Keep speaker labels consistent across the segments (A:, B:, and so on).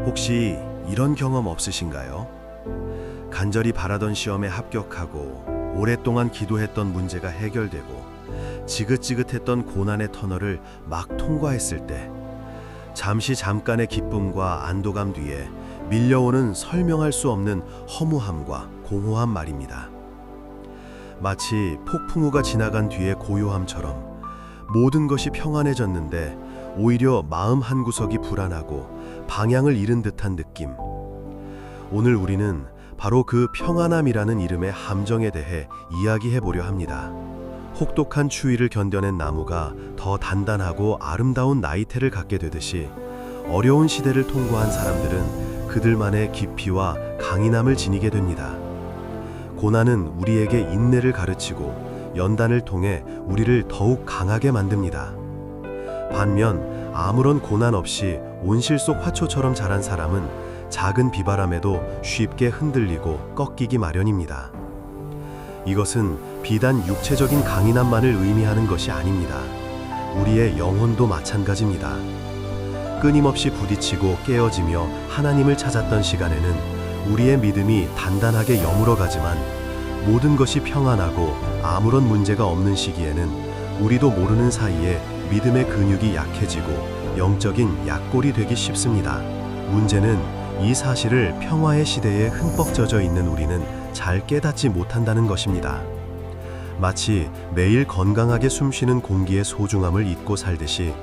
A: 혹시 이런 경험 없으신가요? 간절히 바라던 시험에 합격하고 오랫동안 기도했던 문제가 해결되고 지긋지긋했던 고난의 터널을 막 통과했을 때 잠깐의 기쁨과 안도감 뒤에 밀려오는 설명할 수 없는 허무함과 공허함 말입니다. 마치 폭풍우가 지나간 뒤의 고요함처럼 모든 것이 평안해졌는데 오히려 마음 한구석이 불안하고 방향을 잃은 듯한 느낌. 오늘 우리는 바로 그 평안함이라는 이름의 함정에 대해 이야기해 보려 합니다. 혹독한 추위를 견뎌낸 나무가 더 단단하고 아름다운 나이테를 갖게 되듯이 어려운 시대를 통과한 사람들은 그들만의 깊이와 강인함을 지니게 됩니다. 고난은 우리에게 인내를 가르치고 연단을 통해 우리를 더욱 강하게 만듭니다. 반면 아무런 고난 없이 온실 속 화초처럼 자란 사람은 작은 비바람에도 쉽게 흔들리고 꺾이기 마련입니다. 이것은 비단 육체적인 강인함만을 의미하는 것이 아닙니다. 우리의 영혼도 마찬가지입니다. 끊임없이 부딪히고 깨어지며 하나님을 찾았던 시간에는 우리의 믿음이 단단하게 여물어가지만 모든 것이 평안하고 아무런 문제가 없는 시기에는 우리도 모르는 사이에 믿음의 근육이 약해지고 영적인 약골이 되기 쉽습니다. 문제는 이 사실을 평화의 시대에 흠뻑 젖어 있는 우리는 잘 깨닫지 못한다는 것입니다. 마치 매일 건강하게 숨쉬는 공기의 소중함을 잊고 살듯이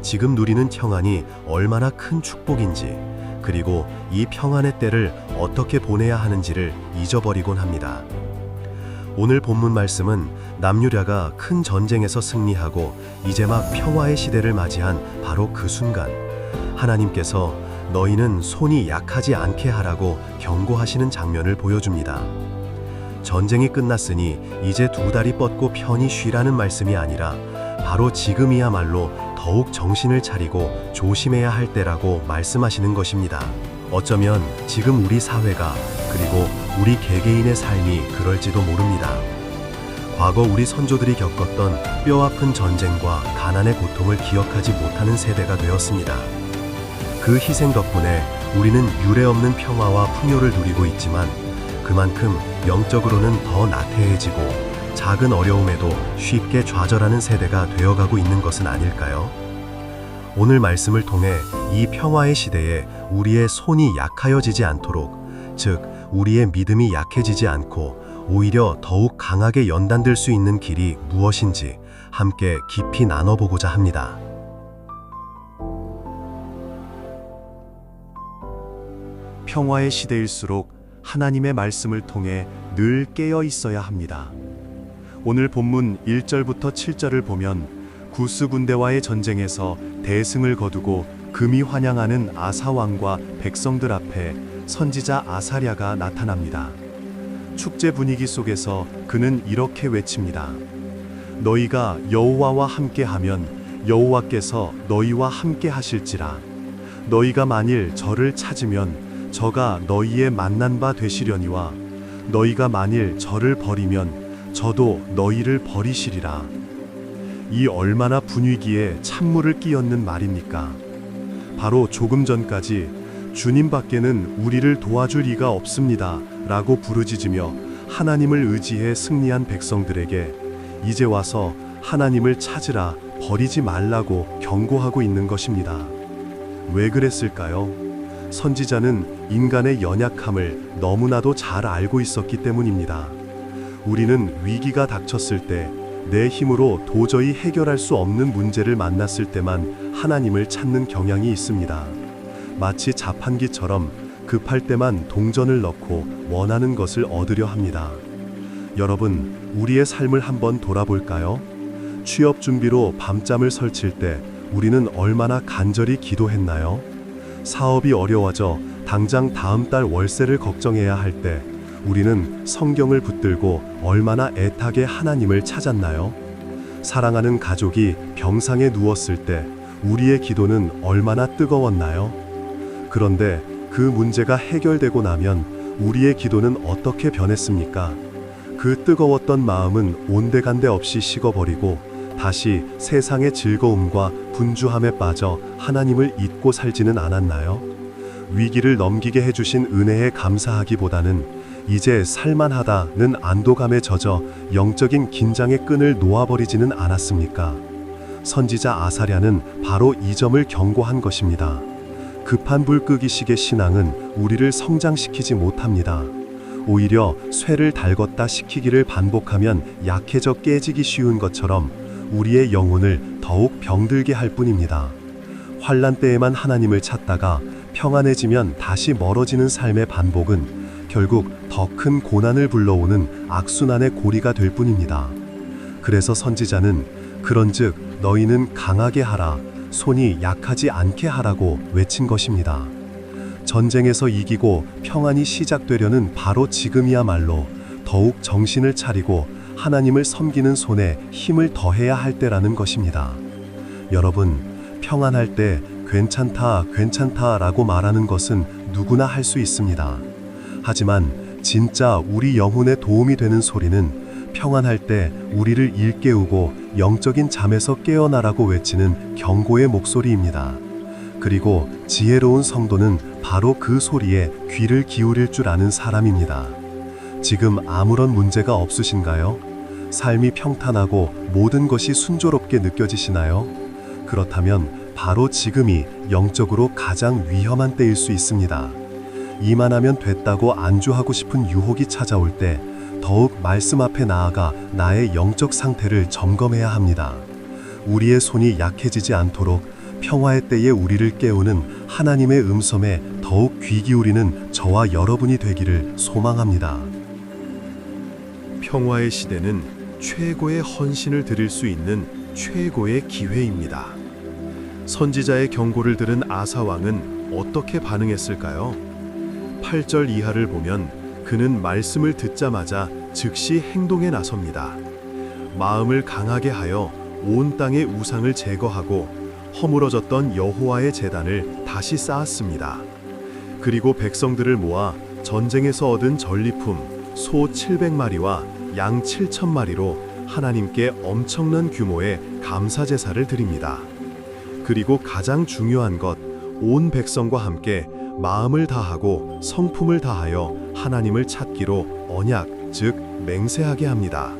A: 지금 누리는 평안이 얼마나 큰 축복인지, 그리고 이 평안의 때를 어떻게 보내야 하는지를 잊어버리곤 합니다. 오늘 본문 말씀은 남유랴가 큰 전쟁에서 승리하고 이제 막 평화의 시대를 맞이한 바로 그 순간 하나님께서 너희는 손이 약하지 않게 하라고 경고하시는 장면을 보여줍니다. 전쟁이 끝났으니 이제 두 다리 뻗고 편히 쉬라는 말씀이 아니라 바로 지금이야말로 더욱 정신을 차리고 조심해야 할 때라고 말씀하시는 것입니다. 어쩌면 지금 우리 사회가, 그리고 우리 개개인의 삶이 그럴지도 모릅니다. 과거 우리 선조들이 겪었던 뼈아픈 전쟁과 가난의 고통을 기억하지 못하는 세대가 되었습니다. 그 희생 덕분에 우리는 유례없는 평화와 풍요를 누리고 있지만 그만큼 영적으로는 더 나태해지고 작은 어려움에도 쉽게 좌절하는 세대가 되어가고 있는 것은 아닐까요? 오늘 말씀을 통해 이 평화의 시대에 우리의 손이 약하여지지 않도록, 즉 우리의 믿음이 약해지지 않고 오히려 더욱 강하게 연단될 수 있는 길이 무엇인지 함께 깊이 나눠보고자 합니다.
B: 평화의 시대일수록 하나님의 말씀을 통해 늘 깨어 있어야 합니다. 오늘 본문 1절부터 7절을 보면 구스 군대와의 전쟁에서 대승을 거두고 금이 환영하는 아사 왕과 백성들 앞에 선지자 아사랴가 나타납니다. 축제 분위기 속에서 그는 이렇게 외칩니다. 너희가 여호와와 함께하면 여호와께서 너희와 함께 하실지라. 너희가 만일 저를 찾으면 저가 너희의 만난 바 되시려니와 너희가 만일 저를 버리면 저도 너희를 버리시리라. 이 얼마나 분위기에 찬물을 끼얹는 말입니까? 바로 조금 전까지 주님밖에는 우리를 도와줄 이가 없습니다 라고 부르짖으며 하나님을 의지해 승리한 백성들에게 이제 와서 하나님을 찾으라, 버리지 말라고 경고하고 있는 것입니다. 왜 그랬을까요? 선지자는 인간의 연약함을 너무나도 잘 알고 있었기 때문입니다. 우리는 위기가 닥쳤을 때, 내 힘으로 도저히 해결할 수 없는 문제를 만났을 때만 하나님을 찾는 경향이 있습니다. 마치 자판기처럼 급할 때만 동전을 넣고 원하는 것을 얻으려 합니다. 여러분, 우리의 삶을 한번 돌아볼까요? 취업 준비로 밤잠을 설칠 때 우리는 얼마나 간절히 기도했나요? 사업이 어려워져 당장 다음 달 월세를 걱정해야 할 때 우리는 성경을 붙들고 얼마나 애타게 하나님을 찾았나요? 사랑하는 가족이 병상에 누웠을 때 우리의 기도는 얼마나 뜨거웠나요? 그런데 그 문제가 해결되고 나면 우리의 기도는 어떻게 변했습니까? 그 뜨거웠던 마음은 온데간데 없이 식어버리고 다시 세상의 즐거움과 분주함에 빠져 하나님을 잊고 살지는 않았나요? 위기를 넘기게 해주신 은혜에 감사하기보다는 이제 살만하다는 안도감에 젖어 영적인 긴장의 끈을 놓아버리지는 않았습니까? 선지자 아사랴는 바로 이 점을 경고한 것입니다. 급한 불 끄기식의 신앙은 우리를 성장시키지 못합니다. 오히려 쇠를 달궜다 식히기를 반복하면 약해져 깨지기 쉬운 것처럼 우리의 영혼을 더욱 병들게 할 뿐입니다. 환난 때에만 하나님을 찾다가 평안해지면 다시 멀어지는 삶의 반복은 결국 더 큰 고난을 불러오는 악순환의 고리가 될 뿐입니다. 그래서 선지자는 그런즉 너희는 강하게 하라, 손이 약하지 않게 하라고 외친 것입니다. 전쟁에서 이기고 평안이 시작되려는 바로 지금이야말로 더욱 정신을 차리고 하나님을 섬기는 손에 힘을 더해야 할 때라는 것입니다. 여러분, 평안할 때 괜찮다, 괜찮다라고 말하는 것은 누구나 할 수 있습니다. 하지만 진짜 우리 영혼에 도움이 되는 소리는 평안할 때 우리를 일깨우고 영적인 잠에서 깨어나라고 외치는 경고의 목소리입니다. 그리고 지혜로운 성도는 바로 그 소리에 귀를 기울일 줄 아는 사람입니다. 지금 아무런 문제가 없으신가요? 삶이 평탄하고 모든 것이 순조롭게 느껴지시나요? 그렇다면 바로 지금이 영적으로 가장 위험한 때일 수 있습니다. 이만하면 됐다고 안주하고 싶은 유혹이 찾아올 때 더욱 말씀 앞에 나아가 나의 영적 상태를 점검해야 합니다. 우리의 손이 약해지지 않도록 평화의 때에 우리를 깨우는 하나님의 음성에 더욱 귀 기울이는 저와 여러분이 되기를 소망합니다.
A: 평화의 시대는 최고의 헌신을 드릴 수 있는 최고의 기회입니다. 선지자의 경고를 들은 아사 왕은 어떻게 반응했을까요? 8절 이하를 보면 그는 말씀을 듣자마자 즉시 행동에 나섭니다. 마음을 강하게 하여 온 땅의 우상을 제거하고 허물어졌던 여호와의 제단을 다시 쌓았습니다. 그리고 백성들을 모아 전쟁에서 얻은 전리품 소 700마리와 양 7,000마리로 하나님께 엄청난 규모의 감사 제사를 드립니다. 그리고 가장 중요한 것, 온 백성과 함께 마음을 다하고 성품을 다하여 하나님을 찾기로 언약, 즉 맹세하게 합니다.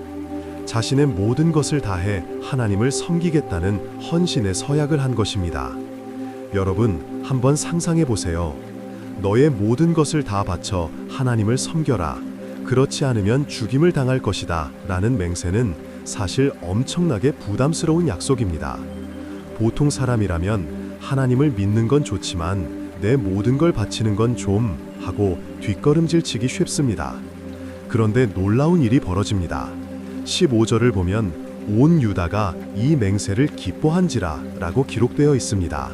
A: 자신의 모든 것을 다해 하나님을 섬기겠다는 헌신의 서약을 한 것입니다. 여러분, 한번 상상해 보세요. 너의 모든 것을 다 바쳐 하나님을 섬겨라. 그렇지 않으면 죽임을 당할 것이다. 라는 맹세는 사실 엄청나게 부담스러운 약속입니다. 보통 사람이라면 하나님을 믿는 건 좋지만 내 모든 걸 바치는 건 좀 하고 뒷걸음질 치기 쉽습니다. 그런데 놀라운 일이 벌어집니다. 15절을 보면 온 유다가 이 맹세를 기뻐한지라 라고 기록되어 있습니다.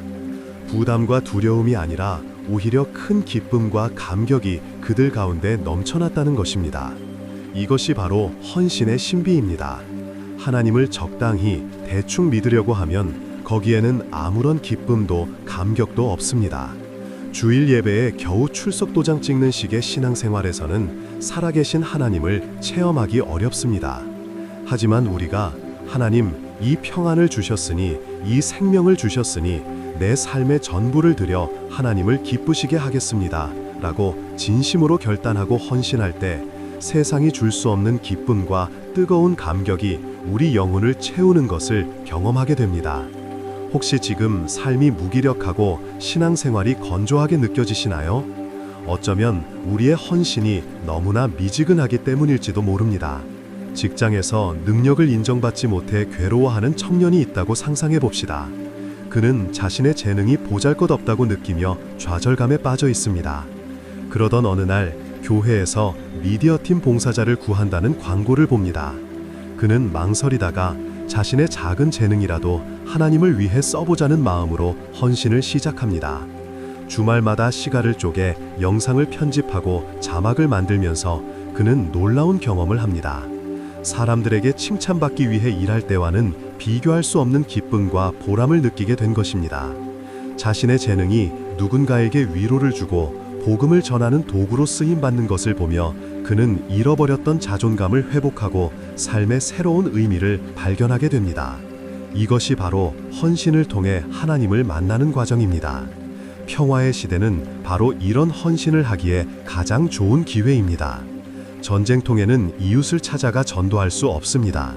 A: 부담과 두려움이 아니라 오히려 큰 기쁨과 감격이 그들 가운데 넘쳐났다는 것입니다. 이것이 바로 헌신의 신비입니다. 하나님을 적당히 대충 믿으려고 하면 거기에는 아무런 기쁨도 감격도 없습니다. 주일 예배에 겨우 출석 도장 찍는 식의 신앙생활에서는 살아계신 하나님을 체험하기 어렵습니다. 하지만 우리가 하나님, 이 평안을 주셨으니, 이 생명을 주셨으니 내 삶의 전부를 드려 하나님을 기쁘시게 하겠습니다 라고 진심으로 결단하고 헌신할 때 세상이 줄 수 없는 기쁨과 뜨거운 감격이 우리 영혼을 채우는 것을 경험하게 됩니다. 혹시 지금 삶이 무기력하고 신앙생활이 건조하게 느껴지시나요? 어쩌면 우리의 헌신이 너무나 미지근하기 때문일지도 모릅니다. 직장에서 능력을 인정받지 못해 괴로워하는 청년이 있다고 상상해 봅시다. 그는 자신의 재능이 보잘것없다고 느끼며 좌절감에 빠져 있습니다. 그러던 어느 날 교회에서 미디어팀 봉사자를 구한다는 광고를 봅니다. 그는 망설이다가 자신의 작은 재능이라도 하나님을 위해 써보자는 마음으로 헌신을 시작합니다. 주말마다 시간을 쪼개 영상을 편집하고 자막을 만들면서 그는 놀라운 경험을 합니다. 사람들에게 칭찬받기 위해 일할 때와는 비교할 수 없는 기쁨과 보람을 느끼게 된 것입니다. 자신의 재능이 누군가에게 위로를 주고 복음을 전하는 도구로 쓰임받는 것을 보며 그는 잃어버렸던 자존감을 회복하고 삶의 새로운 의미를 발견하게 됩니다. 이것이 바로 헌신을 통해 하나님을 만나는 과정입니다.
B: 평화의 시대는 바로 이런 헌신을 하기에 가장 좋은 기회입니다. 전쟁통에는 이웃을 찾아가 전도할 수 없습니다.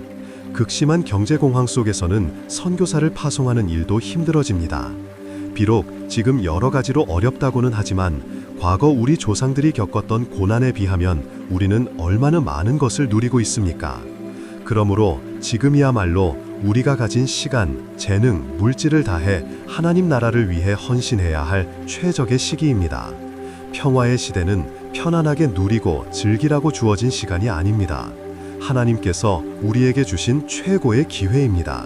B: 극심한 경제공황 속에서는 선교사를 파송하는 일도 힘들어집니다. 비록 지금 여러 가지로 어렵다고는 하지만 과거 우리 조상들이 겪었던 고난에 비하면 우리는 얼마나 많은 것을 누리고 있습니까? 그러므로 지금이야말로 우리가 가진 시간, 재능, 물질을 다해 하나님 나라를 위해 헌신해야 할 최적의 시기입니다. 평화의 시대는 편안하게 누리고 즐기라고 주어진 시간이 아닙니다. 하나님께서 우리에게 주신 최고의 기회입니다.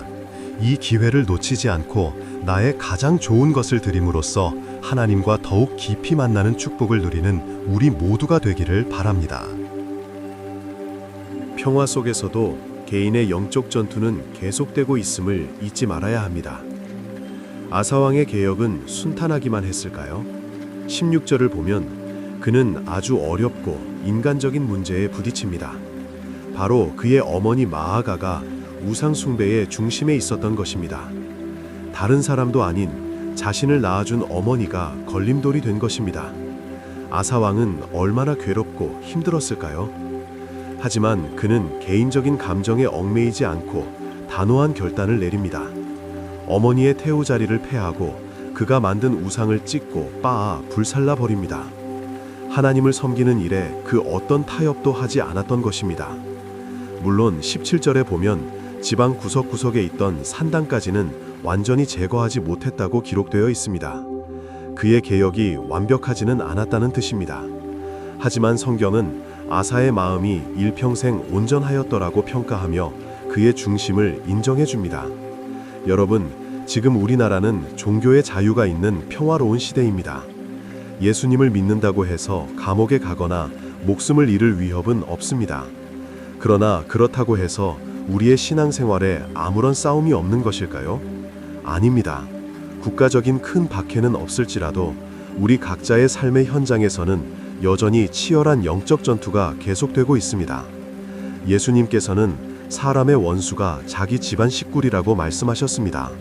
B: 이 기회를 놓치지 않고 나의 가장 좋은 것을 드림으로써 하나님과 더욱 깊이 만나는 축복을 누리는 우리 모두가 되기를 바랍니다.
A: 평화 속에서도 개인의 영적 전투는 계속되고 있음을 잊지 말아야 합니다. 아사왕의 개혁은 순탄하기만 했을까요? 16절을 보면 그는 아주 어렵고 인간적인 문제에 부딪힙니다. 바로 그의 어머니 마아가가 우상 숭배의 중심에 있었던 것입니다. 다른 사람도 아닌 자신을 낳아준 어머니가 걸림돌이 된 것입니다. 아사왕은 얼마나 괴롭고 힘들었을까요? 하지만 그는 개인적인 감정에 얽매이지 않고 단호한 결단을 내립니다. 어머니의 태우 자리를 패하고 그가 만든 우상을 찢고 빻아 불살라 버립니다. 하나님을 섬기는 일에 그 어떤 타협도 하지 않았던 것입니다. 물론 17절에 보면 지방 구석구석에 있던 산당까지는 완전히 제거하지 못했다고 기록되어 있습니다. 그의 개혁이 완벽하지는 않았다는 뜻입니다. 하지만 성경은 아사의 마음이 일평생 온전하였더라고 평가하며 그의 중심을 인정해 줍니다. 여러분, 지금 우리나라는 종교의 자유가 있는 평화로운 시대입니다. 예수님을 믿는다고 해서 감옥에 가거나 목숨을 잃을 위협은 없습니다. 그러나 그렇다고 해서 우리의 신앙생활에 아무런 싸움이 없는 것일까요? 아닙니다. 국가적인 큰 박해는 없을지라도 우리 각자의 삶의 현장에서는 여전히 치열한 영적 전투가 계속되고 있습니다. 예수님께서는 사람의 원수가 자기 집안 식구리라고 말씀하셨습니다.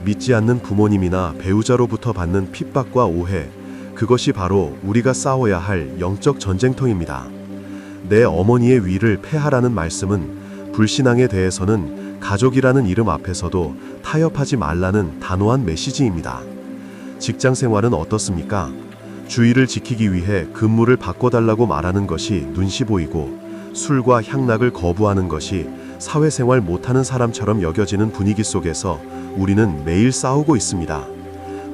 A: 믿지 않는 부모님이나 배우자로부터 받는 핍박과 오해, 그것이 바로 우리가 싸워야 할 영적 전쟁터입니다. 내 어머니의 위를 패하라는 말씀은 불신앙에 대해서는 가족이라는 이름 앞에서도 타협하지 말라는 단호한 메시지입니다. 직장 생활은 어떻습니까? 주의를 지키기 위해 근무를 바꿔달라고 말하는 것이 눈시 보이고 술과 향락을 거부하는 것이 사회생활 못하는 사람처럼 여겨지는 분위기 속에서 우리는 매일 싸우고 있습니다.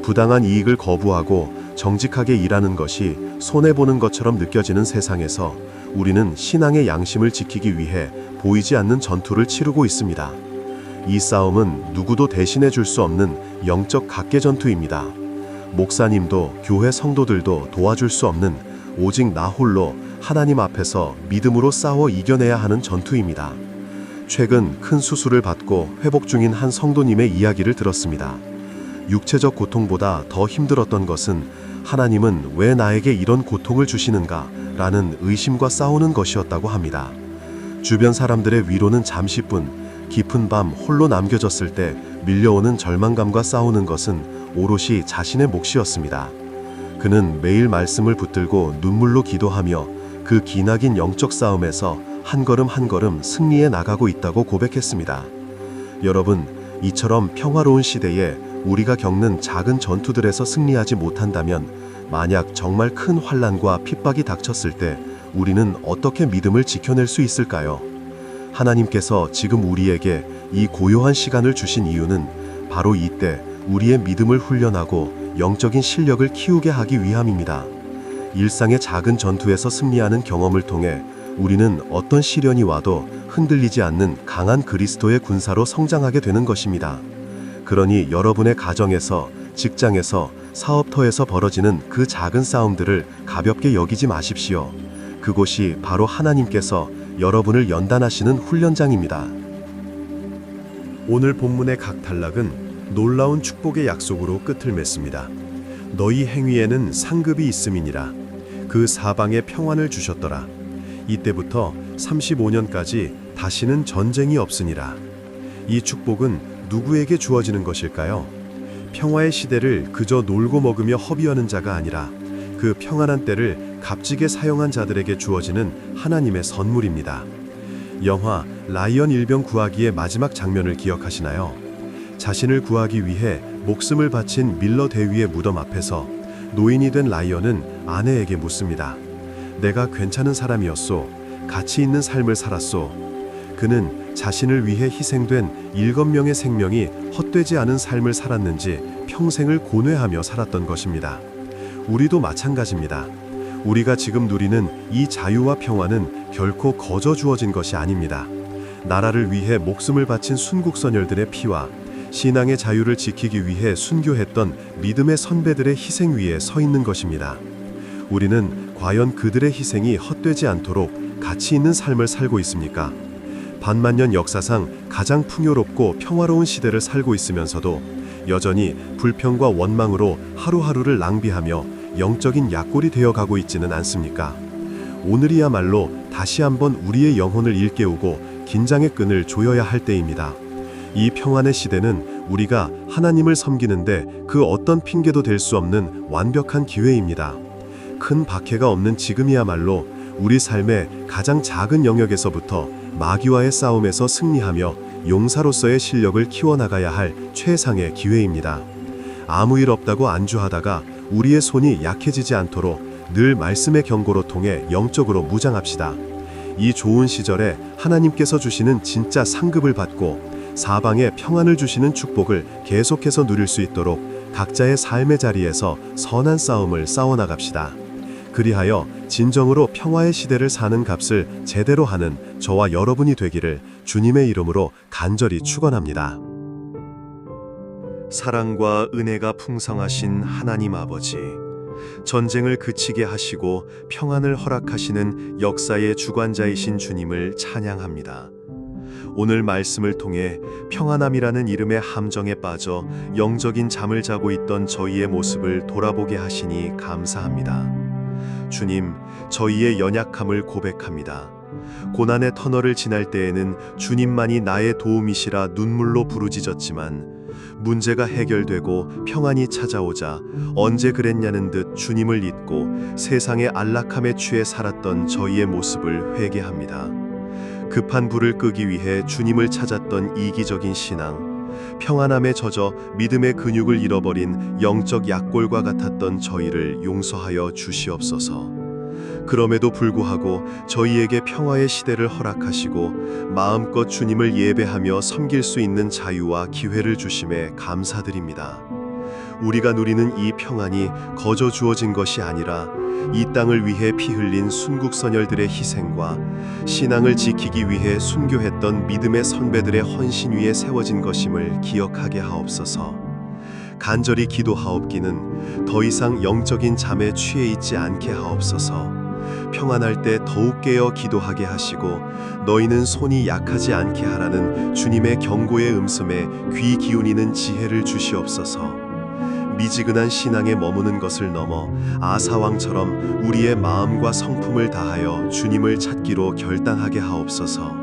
A: 부당한 이익을 거부하고 정직하게 일하는 것이 손해보는 것처럼 느껴지는 세상에서 우리는 신앙의 양심을 지키기 위해 보이지 않는 전투를 치르고 있습니다. 이 싸움은 누구도 대신해 줄 수 없는 영적 각계 전투입니다. 목사님도 교회 성도들도 도와줄 수 없는 오직 나 홀로 하나님 앞에서 믿음으로 싸워 이겨내야 하는 전투입니다. 최근 큰 수술을 받고 회복 중인 한 성도님의 이야기를 들었습니다. 육체적 고통보다 더 힘들었던 것은 하나님은 왜 나에게 이런 고통을 주시는가 라는 의심과 싸우는 것이었다고 합니다. 주변 사람들의 위로는 잠시뿐, 깊은 밤 홀로 남겨졌을 때 밀려오는 절망감과 싸우는 것은 오롯이 자신의 몫이었습니다. 그는 매일 말씀을 붙들고 눈물로 기도하며 그 기나긴 영적 싸움에서 한 걸음 한 걸음 승리해 나가고 있다고 고백했습니다. 여러분, 이처럼 평화로운 시대에 우리가 겪는 작은 전투들에서 승리하지 못한다면 만약 정말 큰 환난과 핍박이 닥쳤을 때 우리는 어떻게 믿음을 지켜낼 수 있을까요? 하나님께서 지금 우리에게 이 고요한 시간을 주신 이유는 바로 이때 우리의 믿음을 훈련하고 영적인 실력을 키우게 하기 위함입니다. 일상의 작은 전투에서 승리하는 경험을 통해 우리는 어떤 시련이 와도 흔들리지 않는 강한 그리스도의 군사로 성장하게 되는 것입니다. 그러니 여러분의 가정에서, 직장에서, 사업터에서 벌어지는 그 작은 싸움들을 가볍게 여기지 마십시오. 그곳이 바로 하나님께서 여러분을 연단하시는 훈련장입니다. 오늘 본문의 각 단락은 놀라운 축복의 약속으로 끝을 맺습니다. 너희 행위에는 상급이 있음이니라. 그 사방에 평안을 주셨더라. 이때부터 35년까지 다시는 전쟁이 없으니라. 이 축복은 누구에게 주어지는 것일까요? 평화의 시대를 그저 놀고 먹으며 허비하는 자가 아니라 그 평안한 때를 값지게 사용한 자들에게 주어지는 하나님의 선물입니다. 영화 라이언 일병 구하기의 마지막 장면을 기억하시나요? 자신을 구하기 위해 목숨을 바친 밀러 대위의 무덤 앞에서 노인이 된 라이언은 아내에게 묻습니다. 내가 괜찮은 사람이었소. 가치 있는 삶을 살았소. 그는 자신을 위해 희생된 7명의 생명이 헛되지 않은 삶을 살았는지 평생을 고뇌하며 살았던 것입니다. 우리도 마찬가지입니다. 우리가 지금 누리는 이 자유와 평화는 결코 거저 주어진 것이 아닙니다. 나라를 위해 목숨을 바친 순국선열들의 피와 신앙의 자유를 지키기 위해 순교했던 믿음의 선배들의 희생 위에 서 있는 것입니다. 우리는 과연 그들의 희생이 헛되지 않도록 가치 있는 삶을 살고 있습니까? 반만년 역사상 가장 풍요롭고 평화로운 시대를 살고 있으면서도 여전히 불평과 원망으로 하루하루를 낭비하며 영적인 약골이 되어가고 있지는 않습니까? 오늘이야말로 다시 한번 우리의 영혼을 일깨우고 긴장의 끈을 조여야 할 때입니다. 이 평안의 시대는 우리가 하나님을 섬기는데 그 어떤 핑계도 될 수 없는 완벽한 기회입니다. 큰 박해가 없는 지금이야말로 우리 삶의 가장 작은 영역에서부터 마귀와의 싸움에서 승리하며 용사로서의 실력을 키워나가야 할 최상의 기회입니다. 아무 일 없다고 안주하다가 우리의 손이 약해지지 않도록 늘 말씀의 경고로 통해 영적으로 무장합시다. 이 좋은 시절에 하나님께서 주시는 진짜 상급을 받고 사방에 평안을 주시는 축복을 계속해서 누릴 수 있도록 각자의 삶의 자리에서 선한 싸움을 싸워나갑시다. 그리하여 진정으로 평화의 시대를 사는 값을 제대로 하는 저와 여러분이 되기를 주님의 이름으로 간절히 축원합니다. 사랑과 은혜가 풍성하신 하나님 아버지, 전쟁을 그치게 하시고 평안을 허락하시는 역사의 주관자이신 주님을 찬양합니다. 오늘 말씀을 통해 평안함이라는 이름의 함정에 빠져 영적인 잠을 자고 있던 저희의 모습을 돌아보게 하시니 감사합니다. 주님, 저희의 연약함을 고백합니다. 고난의 터널을 지날 때에는 주님만이 나의 도움이시라 눈물로 부르짖었지만 문제가 해결되고 평안이 찾아오자 언제 그랬냐는 듯 주님을 잊고 세상의 안락함에 취해 살았던 저희의 모습을 회개합니다. 급한 불을 끄기 위해 주님을 찾았던 이기적인 신앙, 평안함에 젖어 믿음의 근육을 잃어버린 영적 약골과 같았던 저희를 용서하여 주시옵소서. 그럼에도 불구하고 저희에게 평화의 시대를 허락하시고 마음껏 주님을 예배하며 섬길 수 있는 자유와 기회를 주심에 감사드립니다. 우리가 누리는 이 평안이 거저 주어진 것이 아니라 이 땅을 위해 피 흘린 순국선열들의 희생과 신앙을 지키기 위해 순교했던 믿음의 선배들의 헌신 위에 세워진 것임을 기억하게 하옵소서. 간절히 기도하옵기는 더 이상 영적인 잠에 취해 있지 않게 하옵소서. 평안할 때 더욱 깨어 기도하게 하시고 너희는 손이 약하지 않게 하라는 주님의 경고의 음성에 귀 기울이는 지혜를 주시옵소서. 미지근한 신앙에 머무는 것을 넘어 아사왕처럼 우리의 마음과 성품을 다하여 주님을 찾기로 결단하게 하옵소서.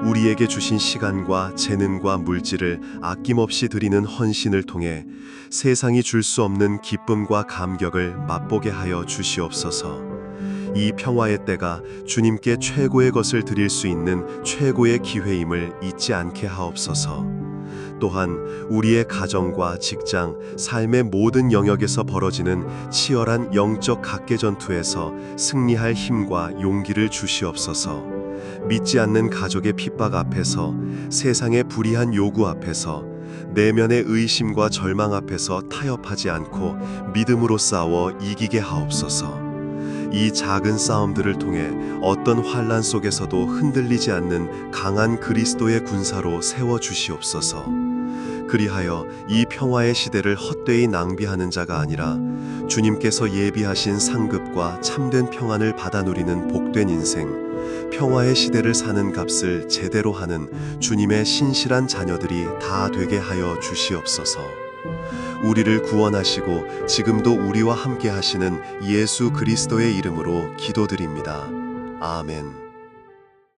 A: 우리에게 주신 시간과 재능과 물질을 아낌없이 드리는 헌신을 통해 세상이 줄 수 없는 기쁨과 감격을 맛보게 하여 주시옵소서. 이 평화의 때가 주님께 최고의 것을 드릴 수 있는 최고의 기회임을 잊지 않게 하옵소서. 또한 우리의 가정과 직장, 삶의 모든 영역에서 벌어지는 치열한 영적 각계 전투에서 승리할 힘과 용기를 주시옵소서. 믿지 않는 가족의 핍박 앞에서, 세상의 불의한 요구 앞에서, 내면의 의심과 절망 앞에서 타협하지 않고 믿음으로 싸워 이기게 하옵소서. 이 작은 싸움들을 통해 어떤 환난 속에서도 흔들리지 않는 강한 그리스도의 군사로 세워 주시옵소서. 그리하여 이 평화의 시대를 헛되이 낭비하는 자가 아니라 주님께서 예비하신 상급과 참된 평안을 받아 누리는 복된 인생, 평화의 시대를 사는 값을 제대로 하는 주님의 신실한 자녀들이 다 되게 하여 주시옵소서. 우리를 구원하시고 지금도 우리와 함께 하시는 예수 그리스도의 이름으로 기도드립니다. 아멘.